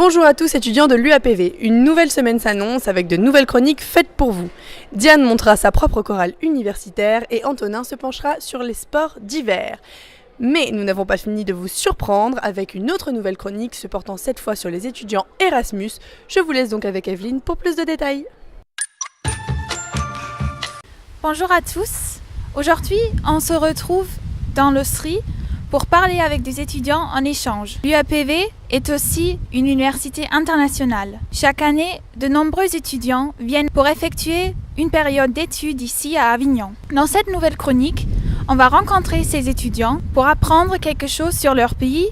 Bonjour à tous étudiants de l'UAPV, une nouvelle semaine s'annonce avec de nouvelles chroniques faites pour vous. Diane montera sa propre chorale universitaire et Antonin se penchera sur les sports d'hiver. Mais nous n'avons pas fini de vous surprendre avec une autre nouvelle chronique se portant cette fois sur les étudiants Erasmus. Je vous laisse donc avec Evelyne pour plus de détails. Bonjour à tous, aujourd'hui on se retrouve dans l'Austrie pour parler avec des étudiants en échange. L'UAPV est aussi une université internationale. Chaque année, de nombreux étudiants viennent pour effectuer une période d'études ici à Avignon. Dans cette nouvelle chronique, on va rencontrer ces étudiants pour apprendre quelque chose sur leur pays,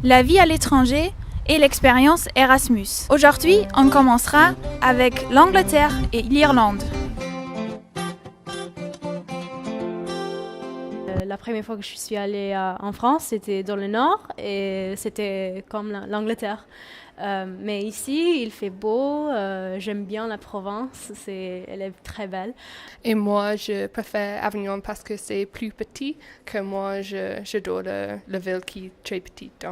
la vie à l'étranger et l'expérience Erasmus. Aujourd'hui, on commencera avec l'Angleterre et l'Irlande. La première fois que je suis allée en France, c'était dans le nord et c'était comme l'Angleterre. Mais ici, il fait beau, j'aime bien la Provence, elle est très belle. Et moi, je préfère Avignon parce que c'est plus petit que moi. J'adore la ville qui est très petite.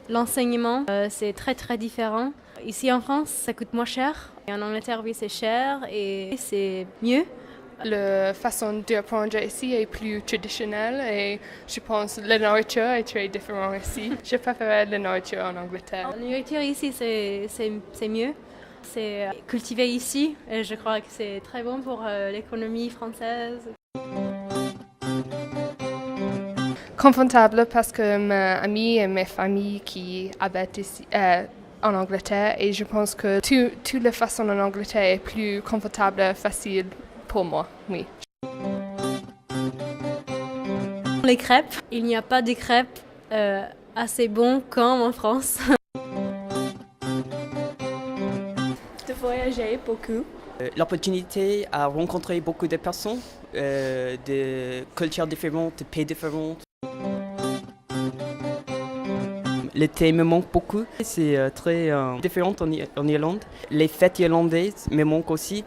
L'enseignement, c'est très très différent. Ici en France, ça coûte moins cher. Et en Angleterre, oui, c'est cher et c'est mieux. La façon d'apprendre ici est plus traditionnelle et je pense que la nourriture est très différente ici. Je préfère la nourriture en Angleterre. La nourriture ici, c'est mieux. C'est cultivé ici et je crois que c'est très bon pour l'économie française. Confortable parce que mes amis et mes familles qui habitent ici en Angleterre et je pense que toute la façon en Angleterre est plus confortable et facile. Pour moi, oui. Les crêpes, il n'y a pas de crêpes assez bons comme en France. De voyager beaucoup. L'opportunité à rencontrer beaucoup de personnes, de cultures différentes, de pays différents. L'été me manque beaucoup, c'est très différent en Irlande. Les fêtes irlandaises me manquent aussi.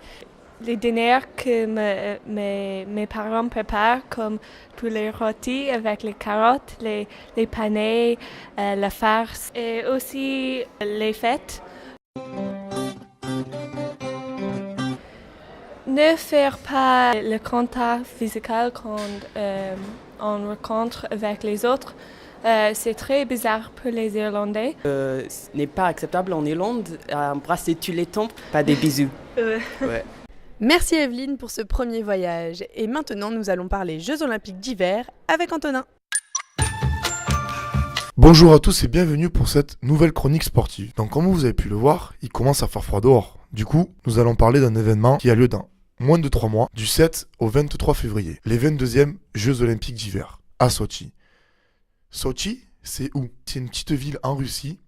Les dîners que mes parents préparent, comme poulet rôti avec les carottes, les panais, la farce et aussi les fêtes. Ne faire pas le contact physique quand on rencontre avec les autres. C'est très bizarre pour les Irlandais. Ce n'est pas acceptable en Irlande à embrasser tous les temps, pas des bisous. Ouais. Merci Evelyne pour ce premier voyage. Et maintenant, nous allons parler Jeux Olympiques d'hiver avec Antonin. Bonjour à tous et bienvenue pour cette nouvelle chronique sportive. Donc comme vous avez pu le voir, il commence à faire froid dehors. Du coup, nous allons parler d'un événement qui a lieu dans moins de 3 mois, du 7 au 23 février. Les 22e Jeux Olympiques d'hiver, à Sochi. Sochi, c'est où? C'est une petite ville en Russie,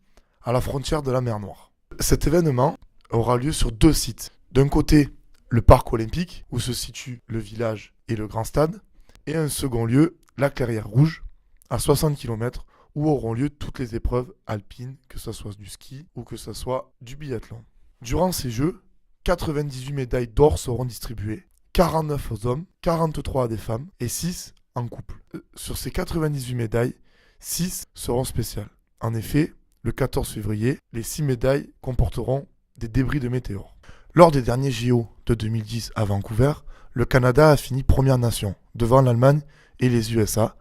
à la frontière de la mer Noire. Cet événement aura lieu sur 2 sites. D'un côté, le parc olympique, où se situe le village et le grand stade, et un second lieu, la Clairière Rouge, à 60 km, où auront lieu toutes les épreuves alpines, que ce soit du ski ou que ce soit du biathlon. Durant ces Jeux, 98 médailles d'or seront distribuées, 49 aux hommes, 43 à des femmes et 6 en couple. Sur ces 98 médailles, 6 seront spéciales. En effet, le 14 février, les 6 médailles comporteront des débris de météores. Lors des derniers JO de 2010 à Vancouver, le Canada a fini première nation, devant l'Allemagne et les USA,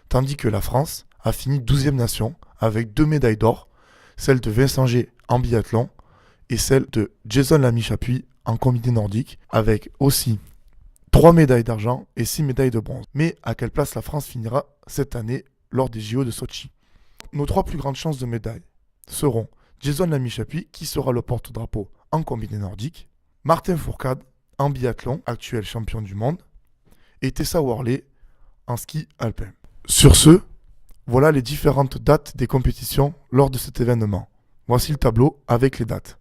tandis que la France a fini 12e nation, avec 2 médailles d'or, celle de Vincent G en biathlon et celle de Jason Lamy-Chapuis en combiné nordique, avec aussi 3 médailles d'argent et 6 médailles de bronze. Mais à quelle place la France finira cette année lors des JO de Sochi? Nos 3 plus grandes chances de médailles seront Jason Lamy-Chapuis, qui sera le porte-drapeau en combiné nordique, Martin Fourcade en biathlon, actuel champion du monde, et Tessa Worley en ski alpin. Sur ce, voilà les différentes dates des compétitions lors de cet événement. Voici le tableau avec les dates.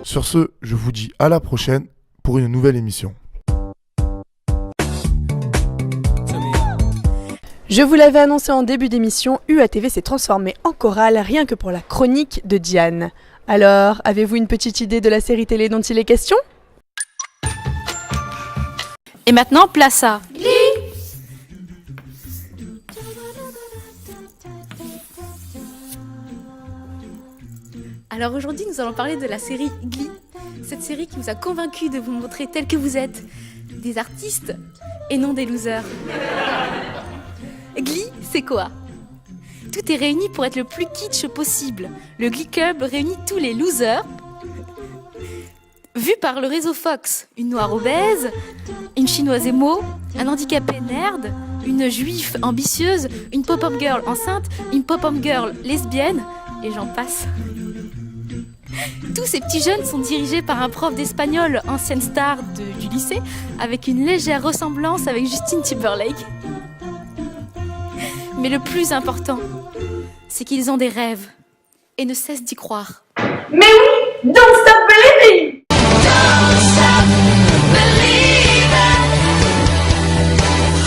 Sur ce, je vous dis à la prochaine pour une nouvelle émission. Je vous l'avais annoncé en début d'émission, UATV s'est transformé en chorale rien que pour la chronique de Diane. Alors, avez-vous une petite idée de la série télé dont il est question ? Et maintenant, place à Glee. Alors aujourd'hui, nous allons parler de la série Glee. Cette série qui vous a convaincu de vous montrer tels que vous êtes, des artistes et non des losers. Glee, c'est quoi ? Tout est réuni pour être le plus kitsch possible. Le Glee Club réunit tous les losers vus par le réseau Fox. Une noire obèse, une chinoise émo, un handicapé nerd, une juive ambitieuse, une pop-up girl enceinte, une pop-up girl lesbienne, et j'en passe. Tous ces petits jeunes sont dirigés par un prof d'espagnol, ancienne star du lycée, avec une légère ressemblance avec Justin Timberlake. Mais le plus important, c'est qu'ils ont des rêves et ne cessent d'y croire. Mais oui, don't stop believing! Don't stop believing.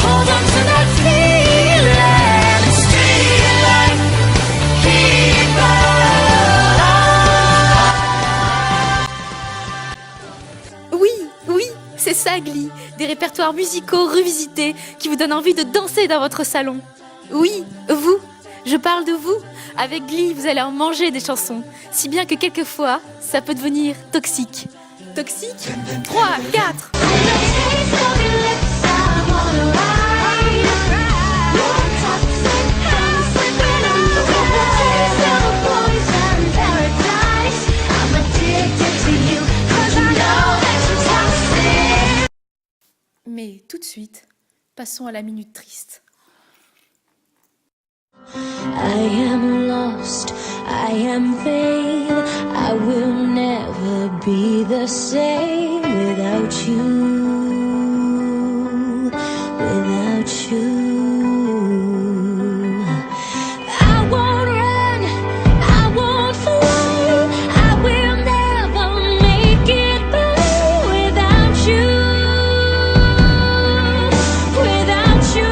Hold on to that feeling. Stay alive. Keep on. Oui, c'est ça Glee. Des répertoires musicaux revisités qui vous donnent envie de danser dans votre salon. Oui, vous. Je parle de vous. Avec Glee, vous allez en manger des chansons. Si bien que quelquefois, ça peut devenir toxique. Toxique ? 3, 4. Mais tout de suite, passons à la minute triste. I am lost, I am vain, I will never be the same without you, without you. I won't run, I won't fly, I will never make it through without you, without you.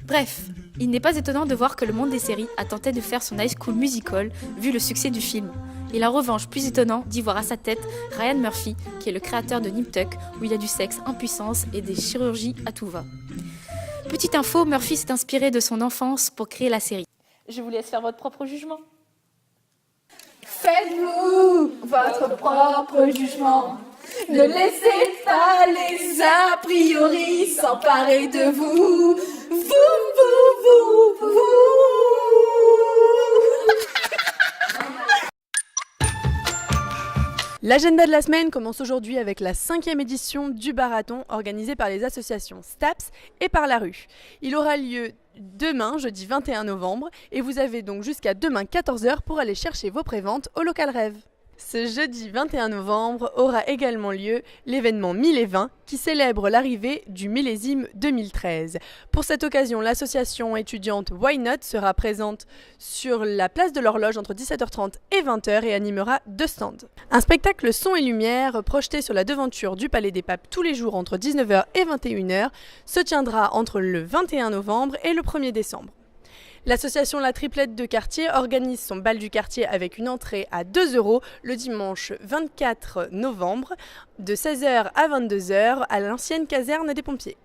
Bref, il n'est pas étonnant de voir que le monde des séries a tenté de faire son High School Musical vu le succès du film. Il est en revanche plus étonnant d'y voir à sa tête Ryan Murphy, qui est le créateur de Nip Tuck, où il y a du sexe en puissance et des chirurgies à tout va. Petite info, Murphy s'est inspiré de son enfance pour créer la série. Je vous laisse faire votre propre jugement. Faites-vous votre propre jugement. Ne laissez pas les a priori s'emparer de vous. Vous. L'agenda de la semaine commence aujourd'hui avec la 5e édition du marathon organisé par les associations STAPS et par la rue. Il aura lieu demain, jeudi 21 novembre, et vous avez donc jusqu'à demain 14h pour aller chercher vos préventes au local Rêve. Ce jeudi 21 novembre aura également lieu l'événement 1020 qui célèbre l'arrivée du millésime 2013. Pour cette occasion, l'association étudiante Why Not sera présente sur la place de l'Horloge entre 17h30 et 20h et animera 2 stands. Un spectacle son et lumière projeté sur la devanture du Palais des Papes tous les jours entre 19h et 21h se tiendra entre le 21 novembre et le 1er décembre. L'association La Triplette de quartier organise son bal du quartier avec une entrée à 2 € le dimanche 24 novembre de 16h à 22h à l'ancienne caserne des pompiers.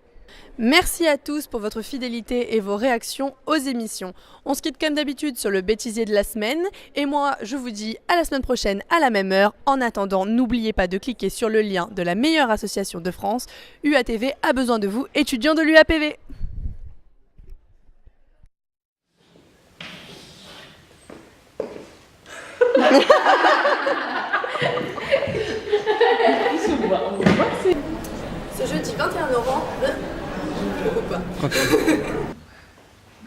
Merci à tous pour votre fidélité et vos réactions aux émissions. On se quitte comme d'habitude sur le bêtisier de la semaine et moi je vous dis à la semaine prochaine à la même heure. En attendant, n'oubliez pas de cliquer sur le lien de la meilleure association de France. UATV a besoin de vous, étudiants de l'UAPV. Ce jeudi 21 novembre, ou pas.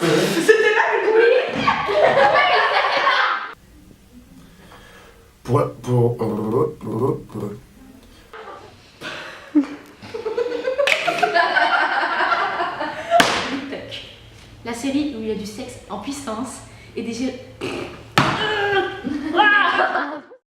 C'était là le bruit. La série où il y a du sexe en puissance et des...